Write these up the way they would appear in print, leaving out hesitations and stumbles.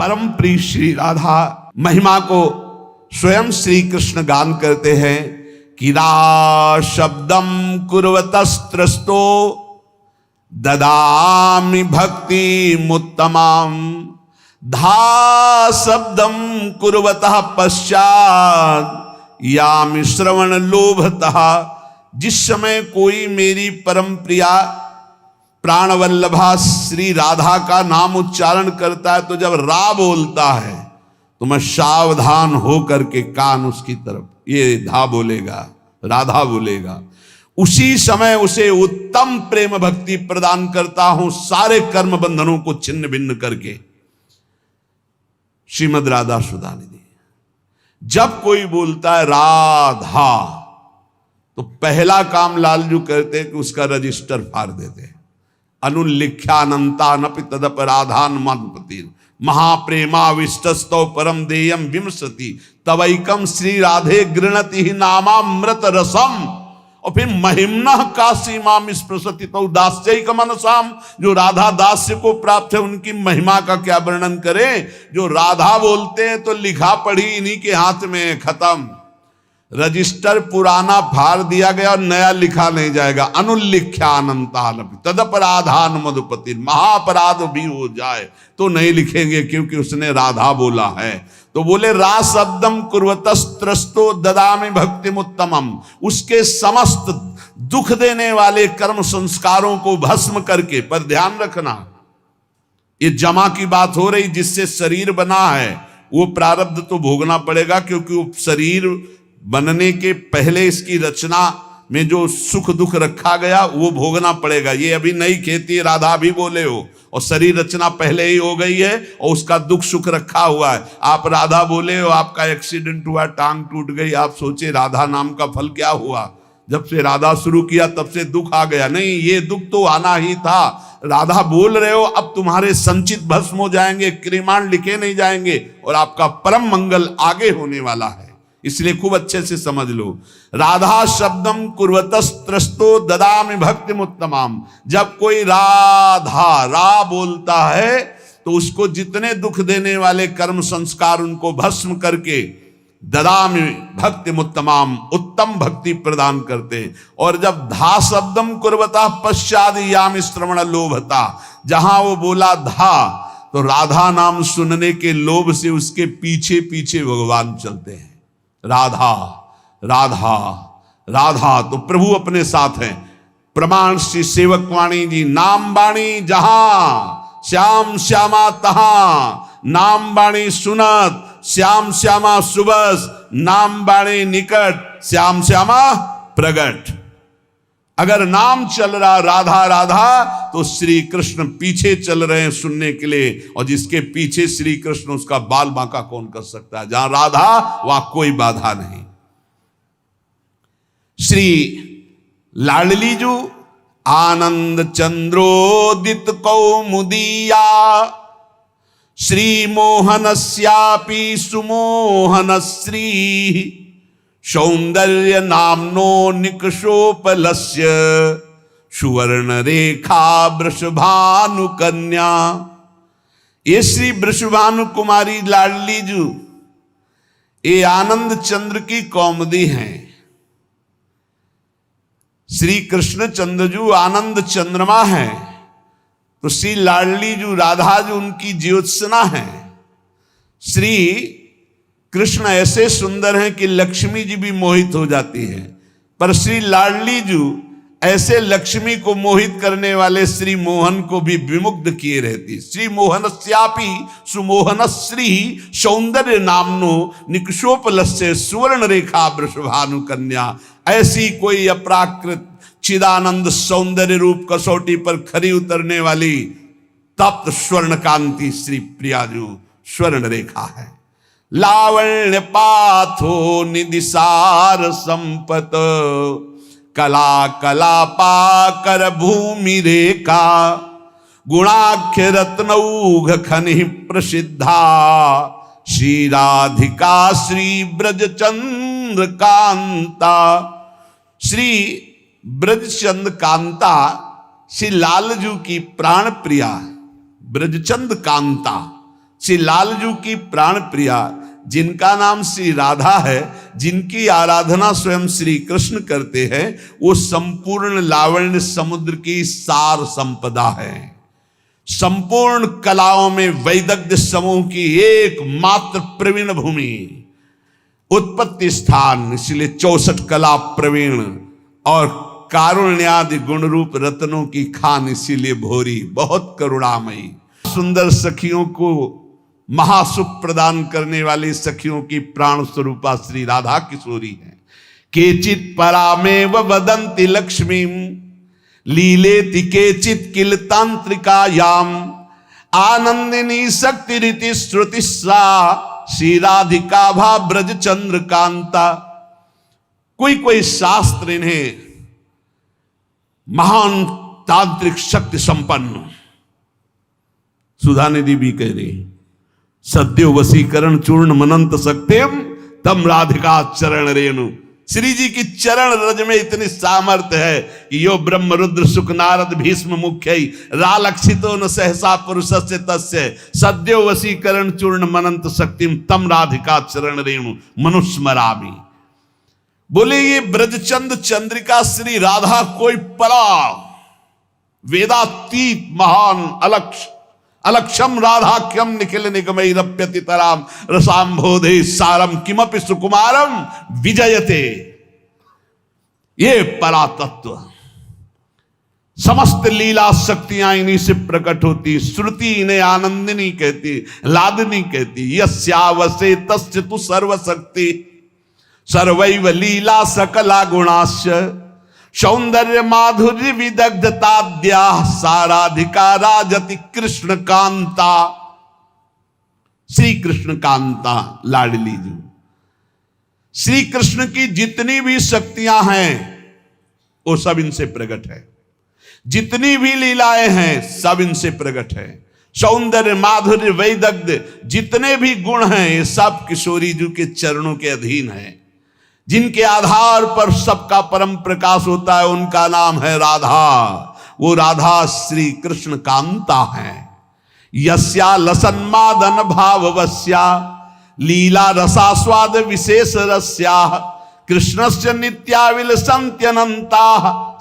परम प्रिय श्री राधा महिमा को स्वयं श्री कृष्ण गान करते हैं कि रा शब्दम कुर्वतस्त्रस्तो ददामि भक्ति मुत्तमाम, धा शब्दम कुर्वतः पश्चात यामि श्रवण लोभतः। जिस समय कोई मेरी परम प्रिया प्राणवल्लभा श्री राधा का नाम उच्चारण करता है तो जब रा बोलता है तो मैं सावधान हो करके कान उसकी तरफ, ये धा बोलेगा, राधा बोलेगा, उसी समय उसे उत्तम प्रेम भक्ति प्रदान करता हूं, सारे कर्म बंधनों को छिन्न भिन्न करके। श्रीमद् राधा सुधा निधि। जब कोई बोलता है राधा तो पहला काम लालजू करते हैं कि उसका रजिस्टर फाड़ देते हैं। अनुल्लिख्यानंतानपि तदपराधान मदपति महाप्रेमाविष्टस्तौ परम देयम विमसति तवैकम श्री राधे गृणति ही नामामृत रसम। और फिर महिम्ना काशी माम स्पृशति तो दास्यैक मनसाम। जो राधा दास्य को प्राप्त है उनकी महिमा का क्या वर्णन करें। जो राधा बोलते हैं तो लिखा पढ़ी इन्हीं के हाथ में, खत्म। रजिस्टर पुराना फाड़ दिया गया और नया लिखा नहीं जाएगा। अनुल्लिख्यानंतानपि तदपराधान मधुपति, महाअपराध भी हो जाए तो नहीं लिखेंगे क्योंकि उसने राधा बोला है। तो बोले रा शब्दम कुर्वतस्त्रस्तो ददामि भक्तिमुत्तमम। उसके समस्त दुख देने वाले कर्म संस्कारों को भस्म करके, पर ध्यान रखना ये जमा की बात हो रही, जिससे शरीर बना है वो प्रारब्ध तो भोगना पड़ेगा, क्योंकि वो शरीर बनने के पहले इसकी रचना में जो सुख दुख रखा गया वो भोगना पड़ेगा। ये अभी नई खेती, राधा भी बोले हो, और शरीर रचना पहले ही हो गई है और उसका दुख सुख रखा हुआ है। आप राधा बोले हो, आपका एक्सीडेंट हुआ, टांग टूट गई, आप सोचे राधा नाम का फल क्या हुआ। जब से राधा शुरू किया तब से दुख आ गया। नहीं, ये दुख तो आना ही था। राधा बोल रहे हो, अब तुम्हारे संचित भस्म हो जाएंगे, क्रिमाण लिखे नहीं जाएंगे और आपका परम मंगल आगे होने वाला है। इसलिए खूब अच्छे से समझ लो। राधा शब्दम कुर्वतस्त्रस्तो ददामि भक्तिमुत्तमाम। जब कोई राधा रा बोलता है तो उसको जितने दुख देने वाले कर्म संस्कार उनको भस्म करके ददामि भक्तिमुत्तमाम, उत्तम भक्ति प्रदान करते। और जब धा शब्दम कुर्वतः पश्चाद यामि श्रवण लोभता, जहां वो बोला धा तो राधा नाम सुनने के लोभ से उसके पीछे पीछे भगवान चलते हैं। राधा राधा राधा, तो प्रभु अपने साथ हैं। प्रमाण श्री सेवक वाणी जी, नाम बाणी जहां श्याम श्यामा तहां, नाम बाणी सुनत श्याम श्यामा सुबस, नाम बाणी निकट श्याम श्यामा प्रगट। अगर नाम चल रहा राधा राधा तो श्री कृष्ण पीछे चल रहे हैं सुनने के लिए, और जिसके पीछे श्री कृष्ण उसका बाल बांका कौन कर सकता है। जहां राधा वहां कोई बाधा नहीं। श्री लाडली जो आनंद चंद्रोदित कौमुदीया, श्री मोहनस्यापि सुमोहन श्री, सौंदर्य नामनो निकषोपलस्य, सुवर्ण रेखा वृषभानु कन्या। ये श्री वृषभानु कुमारी लाडली जू ये आनंद चंद्र की कौमुदी हैं। श्री कृष्ण चंद्र जू आनंद चंद्रमा है, तो श्री लाडली जू राधा जू उनकी ज्योत्सना है। श्री कृष्ण ऐसे सुंदर हैं कि लक्ष्मी जी भी मोहित हो जाती है, पर श्री लाडली जू ऐसे लक्ष्मी को मोहित करने वाले श्री मोहन को भी विमुग्ध किए रहती। श्री मोहनस्यापि सुमोहन श्री, सौंदर्य नामनो निकषोपलस्य, सुवर्ण रेखा वृषभानु कन्या। ऐसी कोई अप्राकृत चिदानंद सौंदर्य रूप कसौटी पर खरी उतरने वाली तप्त स्वर्ण कांति श्री प्रियाजू स्वर्ण रेखा है। लावण्य पाथो निदिसार संपत, कला कला पाकर भूमि रेखा, गुणाख्य रत्नौघ खनि प्रसिद्धा, श्री राधिका श्री ब्रजचंद्र कांता। श्री ब्रजचंद्र कांता श्री लालजू की प्राण प्रिया ब्रजचंद्र कांता श्री लालजू की प्राण प्रिया, जिनका नाम श्री राधा है, जिनकी आराधना स्वयं श्री कृष्ण करते हैं, वो संपूर्ण लावण्य समुद्र की सार संपदा है। संपूर्ण कलाओं में वैदग्ध्य समूह की एकमात्र प्रवीण भूमि, उत्पत्ति स्थान, इसलिए 64 कला प्रवीण और कारुण्यादि गुण रूप रत्नों की खान, इसीलिए भोरी, बहुत करुणामयी। सुंदर सखियों को महासुख प्रदान करने वाली सखियों की प्राण स्वरूपा श्री राधा किशोरी है। केचित परामेव वदन्ति लक्ष्मीं लीलेति केचित किल तांत्रिकायाम आनंदिनी शक्ति रीति श्रुति सा श्री राधिका भा ब्रज चंद्रकांता। कोई कोई शास्त्र इन्हें महान तांत्रिक शक्ति संपन्न, सुधा निधि भी कह रही, सद्यो वसीकरण चूर्ण मनंत सक्त्यम तम राधिका चरण रेणु। श्री जी की चरण रज में इतनी सामर्थ्य है कि यो ब्रह्म रुद्र सुख नारद भीष्म मुख्य रालक्षितो न सहसा पुरुषस्य तस्य सद्यो वसीकरण चूर्ण मनंत शक्तिम तम राधिका चरण रेणु मनुस्मरामि। बोले ये ब्रजचंद चंद्रिका श्री राधा कोई परा वेदातीत महान अलक्षम राधाख्यम निखिल निगमई रप्यति तराम रसाम्भोधे सारम किमपि सुकुमारम विजयते। ये परा तत्व, समस्त लीला शक्तियां इन्हीं से प्रकट होती। श्रुति इन्हें आनंदिनी कहती, लादनी कहती। यस्यावसे तस्य तु सर्वशक्ति सर्वैव लीला सकला गुणाश्च सौंदर्य माधुर्य विदग्धताद्या साराधिका राजति कृष्ण कांता। श्री कृष्ण कांता लाडली जी, श्री कृष्ण की जितनी भी शक्तियां हैं वो सब इनसे प्रकट है, जितनी भी लीलाएं हैं सब इनसे प्रकट है। सौंदर्य माधुर्य वैदग्ध जितने भी गुण हैं ये सब किशोरी जी के चरणों के अधीन है। जिनके आधार पर सबका परम प्रकाश होता है उनका नाम है राधा। वो राधा श्री कृष्ण कांता है। यस्या लसन्मादन भाववस्या लीला रसास्वाद विशेष रस्या कृष्णस्य नित्याविल संत्यनंता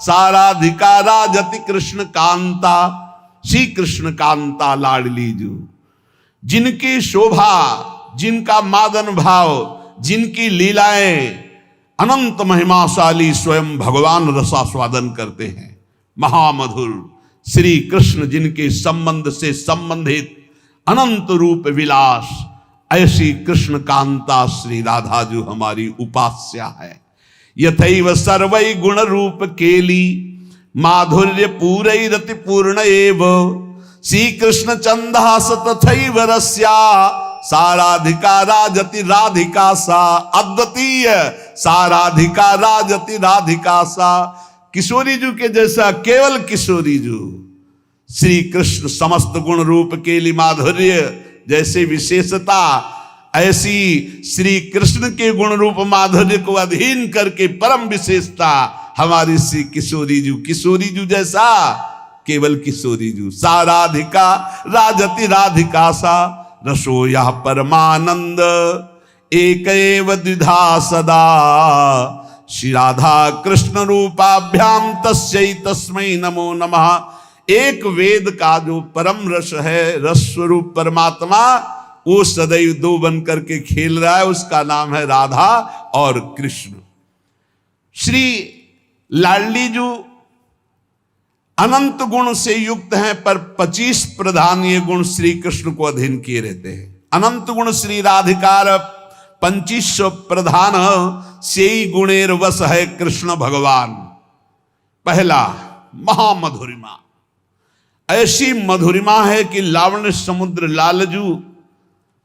साराधिका राजति कृष्ण कांता। श्री कृष्ण कांता लाडली जू, जिनकी शोभा, जिनका मादन भाव, जिनकी लीलाएं अनंत महिमाशाली स्वयं भगवान रसास्वादन करते हैं। महामधुर श्री कृष्ण जिनके संबंध से संबंधित अनंत रूप विलास, ऐसी कृष्ण कांता श्री राधा जो हमारी उपास्या है। यथैव सर्वै गुण रूप केली माधुर्य पूरै रति पूर्ण एव श्री कृष्ण चंदास तथैव रस्या साराधिका राजति राधिका सा। अद्वितीय साराधिका राजति राधिका सा। किशोरी जू के जैसा केवल किशोरी जू, श्री कृष्ण समस्त गुण रूप केली माधुर्य जैसे विशेषता, ऐसी श्री कृष्ण के गुण रूप माधुर्य को अधीन करके परम विशेषता हमारी श्री किशोरी जू। किशोरी जू जैसा केवल किशोरी जू। साराधिका राजति राधिका सा रसो यह परमानंद एक एव द्विधा सदा श्री राधा कृष्ण रूपाभ्याम तस्यै तस्मै नमो नमः। एक वेद का जो परम रस है, रस स्वरूप परमात्मा, वो सदैव दो बन करके खेल रहा है, उसका नाम है राधा और कृष्ण। श्री लाडली जो अनंत गुण से युक्त हैं, पर 25 प्रधान ये गुण श्री कृष्ण को अधीन किए रहते हैं। अनंत गुण श्री राधिकार 2500 प्रधान से गुणेर वश है कृष्ण भगवान। पहला महामधुरिमा, ऐसी मधुरिमा है कि लावण्य समुद्र लालजू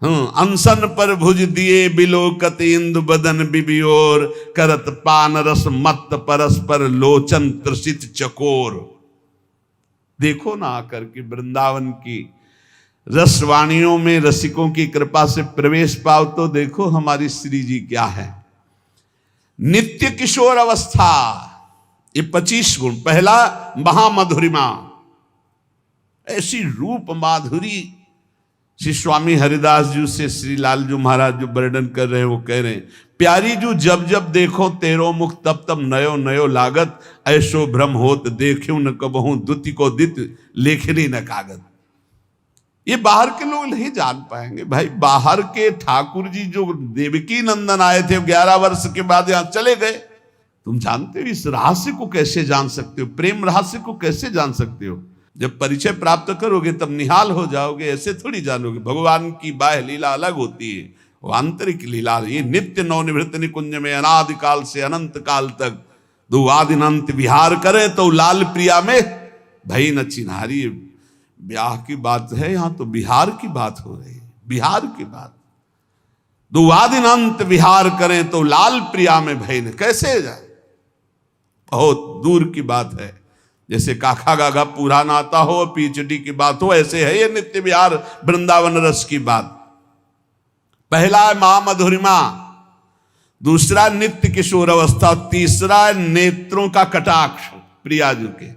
अनशन पर भुज दिए बिलोकत इंदु बदन बिबियोर करत पान रस मत परस्पर लोचन त्रसित चकोर। देखो ना आकर के वृंदावन की रसवाणियों में रसिकों की कृपा से प्रवेश पाओ तो देखो हमारी श्री जी क्या है। नित्य किशोर अवस्था, ये 25 गुण। पहला महामधुरिमा, ऐसी रूप माधुरी श्री स्वामी हरिदास जी से श्री लालजू महाराज जो वर्णन कर रहे हैं वो कह रहे हैं, प्यारी जू जब जब देखो तेरो मुख तब तब नयो नयो लागत, ऐसो भ्रम होत देखूं न कबहूं दुति को दित लेखनी न कागत। ये बाहर के लोग नहीं जान पाएंगे भाई। बाहर के ठाकुर जी जो देवकी नंदन आए थे 11 वर्ष के बाद यहां चले गए। तुम जानते हो इस रहस्य को कैसे जान सकते हो, प्रेम रहस्य को कैसे जान सकते हो? जब परिचय प्राप्त करोगे तब निहाल हो जाओगे, ऐसे थोड़ी जानोगे। भगवान की बाह्य लीला अलग होती है, वो आंतरिक लीला। ये नित्य नवनिवृत्त निकुंज में अनादिकाल से अनंत काल तक दुआदिनंत विहार करे तो लाल प्रिया में भई न चिन्हारी। ब्याह की बात है, यहां तो बिहार की बात हो रही है, बिहार की बात। दुआदिनंत विहार करें तो लाल प्रिया में भई न, कैसे जाए? बहुत दूर की बात है। जैसे काखा गागा पूरा नाता हो, पीएचडी की बात हो, ऐसे है ये नित्य विहार वृंदावन रस की बात। पहला है महामधुरिमा, दूसरा नित्य किशोर अवस्था, तीसरा नेत्रों का कटाक्ष प्रियाजू के।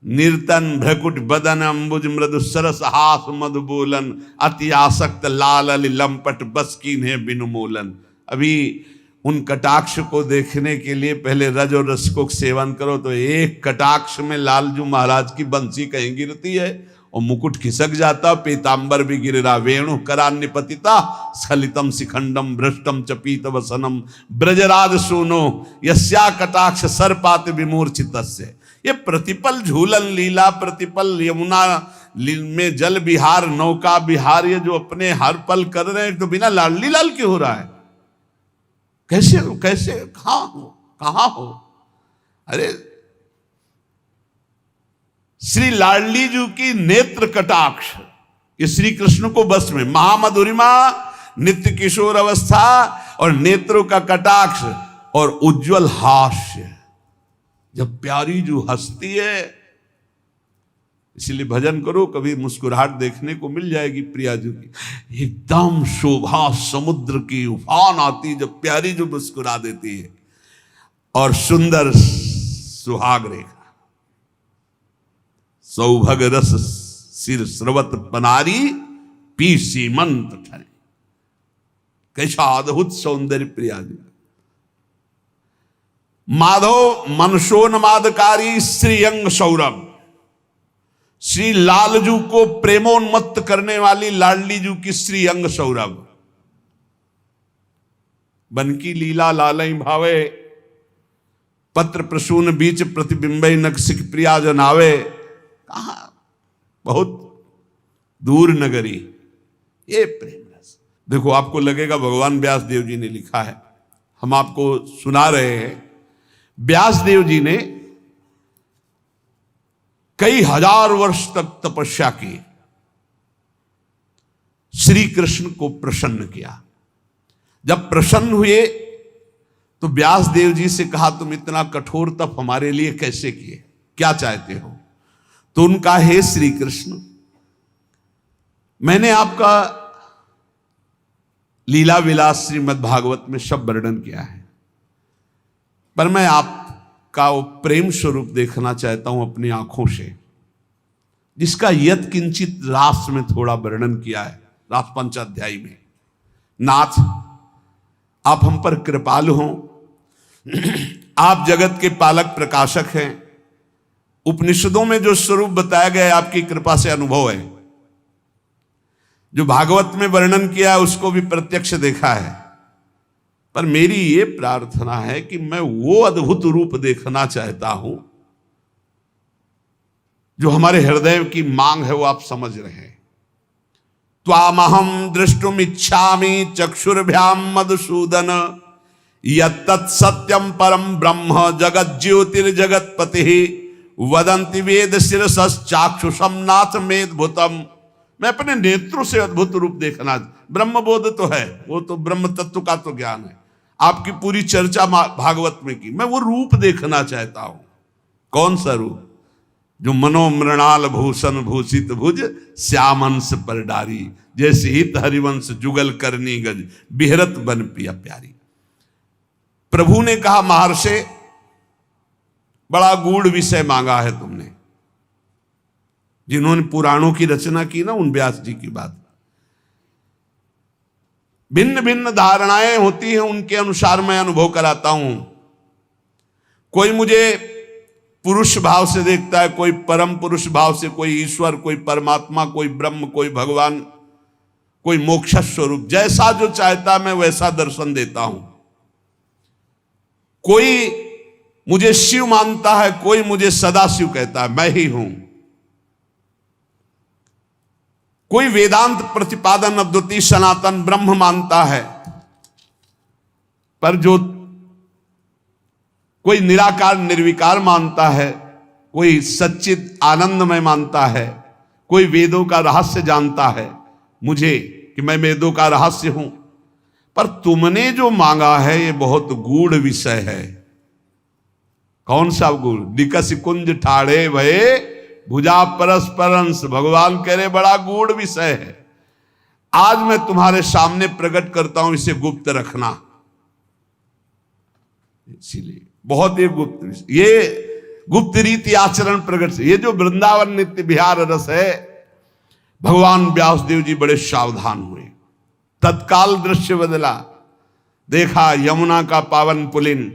निर्तन भ्रकुट बदन अंबुज मृदु सरस हास मधु बोलन, अति आसक्त लाल अली लंपट बस कीन्हे बिनु मोलन। अभी उन कटाक्ष को देखने के लिए पहले रज और रस को सेवन करो तो एक कटाक्ष में लालजू महाराज की बंसी कहीं गिरती है और मुकुट खिसक जाता, पीतांबर भी गिर रहा। वेणु करान्य पतिता स्खलितम शिखंडम भ्रष्टम चपीत वसनम ब्रजराज सुनो यस्या कटाक्ष सरपात विमूर्छितस्य। ये प्रतिपल झूलन लीला, प्रतिपल यमुना में जल विहार, नौका विहार, ये जो अपने हर पल कर रहे हैं तो बिना लाडली लाल क्यों हो रहा है? कैसे कैसे कहां हो? अरे श्री लाडली जी की नेत्र कटाक्ष, ये श्री कृष्ण को बस में। महामधुरिमा, नित्य किशोर अवस्था और नेत्रों का कटाक्ष और उज्जवल हास्य। जब प्यारी जो हंसती है, इसलिए भजन करो, कभी मुस्कुराहट देखने को मिल जाएगी प्रिया जी की। एकदम शोभा समुद्र की उफान आती जब प्यारी जो मुस्कुरा देती है। और सुंदर सुहाग रेखा, सौभग रस सिर स्रवत पनारी पी सीमंत ठरे। कैसा अद्भुत सौंदर्य प्रिया जी। माधव मनसोन्मादकारी श्रीअंग सौरभ, श्री लालजू को प्रेमोन्मत्त करने वाली लाडली जू की श्री अंग सौरभ। बनकी लीला लालई भावे, पत्र प्रसून बीच प्रतिबिंबई नक्सिक प्रिया जनावे। कहा बहुत दूर नगरी, ये प्रेम रस। देखो आपको लगेगा भगवान व्यास देव जी ने लिखा है, हम आपको सुना रहे हैं। व्यास देव जी ने कई हजार वर्ष तक तपस्या की, श्री कृष्ण को प्रसन्न किया। जब प्रसन्न हुए तो व्यास देव जी से कहा, तुम इतना कठोर तप हमारे लिए कैसे किए, क्या चाहते हो? तो उनका, हे श्री कृष्ण, मैंने आपका लीला विलास श्रीमद् भागवत में सब वर्णन किया है, पर मैं आपका वो प्रेम स्वरूप देखना चाहता हूं अपनी आंखों से, जिसका यत किंचित रास में थोड़ा वर्णन किया है, रास पंचाध्यायी में। नाथ, आप हम पर कृपालु हों, आप जगत के पालक प्रकाशक हैं। उपनिषदों में जो स्वरूप बताया गया है आपकी कृपा से अनुभव है, जो भागवत में वर्णन किया है उसको भी प्रत्यक्ष देखा है। पर मेरी ये प्रार्थना है कि मैं वो अद्भुत रूप देखना चाहता हूं जो हमारे हृदय की मांग है, वो आप समझ रहे हैं। त्वामहं द्रष्टुम इच्छामि चक्षुर्भ्याम मधुसूदन, यत्तत् सत्यम परम ब्रह्म जगत ज्योतिर्जगतपति, वदंति वेद शिरसश्चाक्षुषम नाथ मेदभूतम। मैं अपने नेत्रों से अद्भुत रूप देखना, ब्रह्मबोध तो है, वो तो ब्रह्म तत्व का तो ज्ञान है, आपकी पूरी चर्चा भागवत में की, मैं वो रूप देखना चाहता हूं। कौन सा रूप? जो मनोमृणाल भूषण भूषित भुज श्यामंश पर डारी, जैसे हित हरिवंश जुगल करनी गज बिहरत बन पिया प्यारी। प्रभु ने कहा, महर्षि बड़ा गूढ़ विषय मांगा है तुमने। जिन्होंने पुराणों की रचना की ना, उन व्यास जी की बात, भिन्न भिन्न धारणाएं होती हैं, उनके अनुसार मैं अनुभव कराता हूं। कोई मुझे पुरुष भाव से देखता है, कोई परम पुरुष भाव से, कोई ईश्वर, कोई परमात्मा, कोई ब्रह्म, कोई भगवान, कोई मोक्ष स्वरूप। जैसा जो चाहता मैं वैसा दर्शन देता हूं। कोई मुझे शिव मानता है, कोई मुझे सदाशिव कहता है, मैं ही हूं। कोई वेदांत प्रतिपादन अद्वितीय सनातन ब्रह्म मानता है, पर जो कोई निराकार निर्विकार मानता है, कोई सच्चित आनंदमय मानता है, कोई वेदों का रहस्य जानता है मुझे कि मैं वेदों का रहस्य हूं। पर तुमने जो मांगा है ये बहुत गूढ़ विषय है। कौन सा गूढ़? दिकस कुंज ठाड़े भये भुजा परस्परंस। भगवान कह रहे बड़ा गूढ़ विषय है, आज मैं तुम्हारे सामने प्रकट करता हूं, इसे गुप्त रखना। इसीलिए बहुत ही गुप्त विषय, ये गुप्त रीति आचरण प्रकट से। ये जो वृंदावन नित्य विहार रस है, भगवान व्यासदेव जी बड़े सावधान हुए। तत्काल दृश्य बदला। देखा यमुना का पावन पुलिन,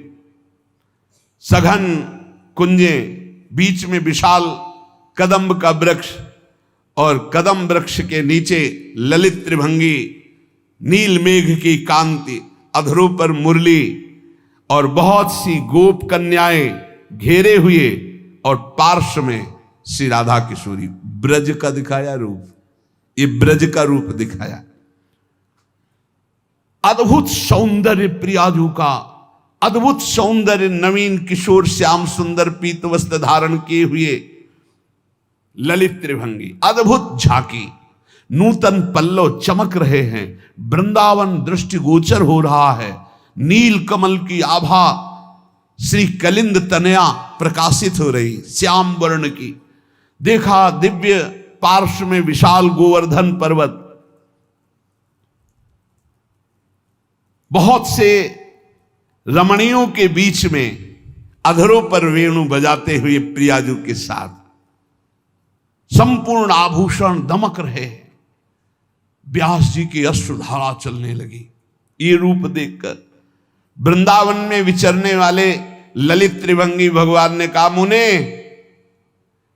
सघन कुंजे, बीच में विशाल कदम्ब का वृक्ष, और कदम वृक्ष के नीचे ललित त्रिभंगी, नील मेघ की कांति, अधरों पर मुरली, और बहुत सी गोप कन्याएं घेरे हुए, और पार्श्व में श्री राधा किशोरी। ब्रज का दिखाया रूप, ये ब्रज का रूप दिखाया। अद्भुत सौंदर्य प्रियाजू का, अद्भुत सौंदर्य, नवीन किशोर श्याम सुंदर पीत वस्त्र धारण किए हुए ललित त्रिभंगी, अद्भुत झांकी, नूतन पल्लव चमक रहे हैं। वृंदावन दृष्टिगोचर हो रहा है। नील कमल की आभा श्री कलिंद तनया प्रकाशित हो रही, श्याम वर्ण की। देखा दिव्य पार्श्व में विशाल गोवर्धन पर्वत, बहुत से रमणियों के बीच में अधरों पर वेणु बजाते हुए प्रियाजू के साथ संपूर्ण आभूषण दमक रहे। व्यास जी की अश्रुधारा चलने लगी। ये रूप देखकर वृंदावन में विचरने वाले ललित त्रिभंगी भगवान ने कहा, मुने,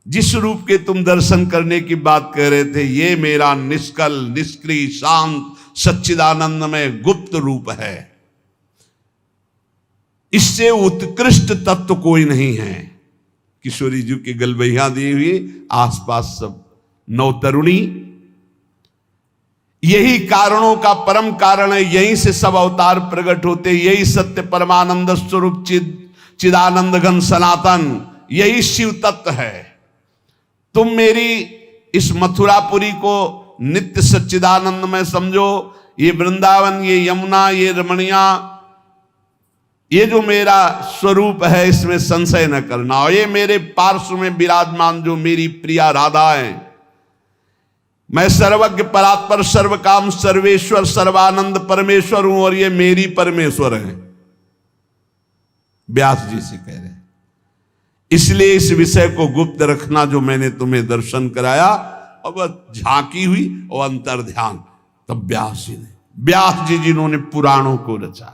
जिस रूप के तुम दर्शन करने की बात कर रहे थे, ये मेरा निष्कल, निष्क्रिय, शांत, सच्चिदानंदमय गुप्त रूप है। इससे उत्कृष्ट तत्व कोई नहीं है। किशोरी जी की गलबैया दी हुई, आसपास सब नवतरुणी। यही कारणों का परम कारण है, यहीं से सब अवतार प्रकट होते। यही सत्य परमानंद स्वरूप चिदानंद घन सनातन, यही शिव तत्व है। तुम मेरी इस मथुरापुरी को नित्य सच्चिदानंद में समझो। ये वृंदावन, ये यमुना, ये रमणिया, ये जो मेरा स्वरूप है, इसमें संशय न करना। और ये मेरे पार्श्व में विराजमान जो मेरी प्रिया राधा है, मैं सर्वज्ञ परात्पर सर्वकाम सर्वेश्वर सर्वानंद परमेश्वर हूं, और ये मेरी परमेश्वर है। व्यास जी से कह रहे हैं। इसलिए इस विषय को गुप्त रखना जो मैंने तुम्हें दर्शन कराया। अब झांकी हुई और अंतर ध्यान, तब व्यास जी जिन्होंने पुराणों को रचा।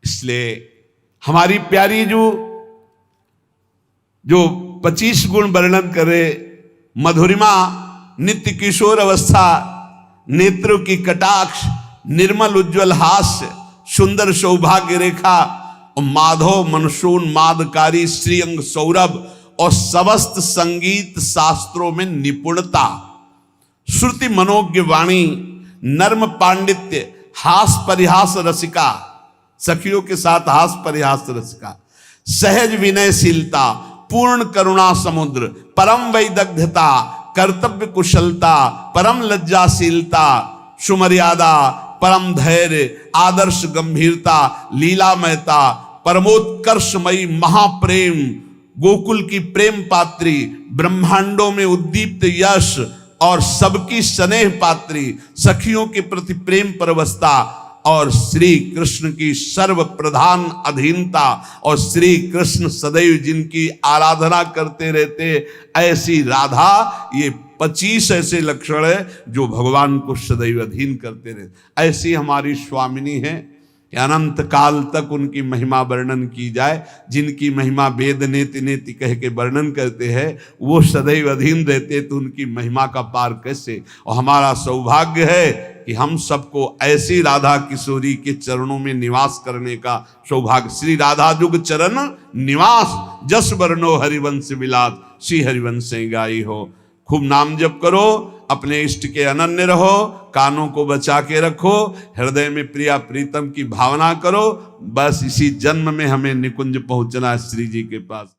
इसलिए हमारी प्यारी जो 25 गुण वर्णन करे, मधुरिमा, नित्य किशोर अवस्था, नेत्रों की कटाक्ष, निर्मल उज्ज्वल हास्य, सुंदर सौभाग्य रेखा, और माधव मनसून मादकारी श्रीअंग सौरभ, और समस्त संगीत शास्त्रों में निपुणता, श्रुति मनोज्ञ वाणी, नर्म पांडित्य, हास परिहास रसिका, सखियों के साथ हास परिहास रसिका, सहज विनयशीलता, पूर्ण करुणा समुद्र, परम वैदग्ध्यता, कर्तव्य कुशलता, परम लज्जाशीलता, सुमर्यादा, परम धैर्य, आदर्श गंभीरता, लीलामयता, परमोत्कर्षमयी महाप्रेम, गोकुल की प्रेम पात्री, ब्रह्मांडों में उद्दीप्त यश, और सबकी स्नेह पात्री, सखियों के प्रति प्रेम परवस्ता, और श्री कृष्ण की सर्व प्रधान अधीनता, और श्री कृष्ण सदैव जिनकी आराधना करते रहते, ऐसी राधा ये 25 ऐसे लक्षण है जो भगवान को सदैव अधीन करते रहे। ऐसी हमारी स्वामिनी है कि अनंत काल तक उनकी महिमा वर्णन की जाए। जिनकी महिमा वेद नेति नेति कह के वर्णन करते हैं वो सदैव अधीन रहते, तो उनकी महिमा का पार कैसे। और हमारा सौभाग्य है कि हम सबको ऐसी राधा किशोरी के चरणों में निवास करने का सौभाग्य। श्री राधा जुग चरण निवास, जस वर्णो हरिवंश विलास, श्री हरिवंश गाई हो। खूब नाम जप करो, अपने इष्ट के अनन्य रहो, कानों को बचा के रखो, हृदय में प्रिया प्रीतम की भावना करो। बस इसी जन्म में हमें निकुंज पहुंचना है श्री जी के पास।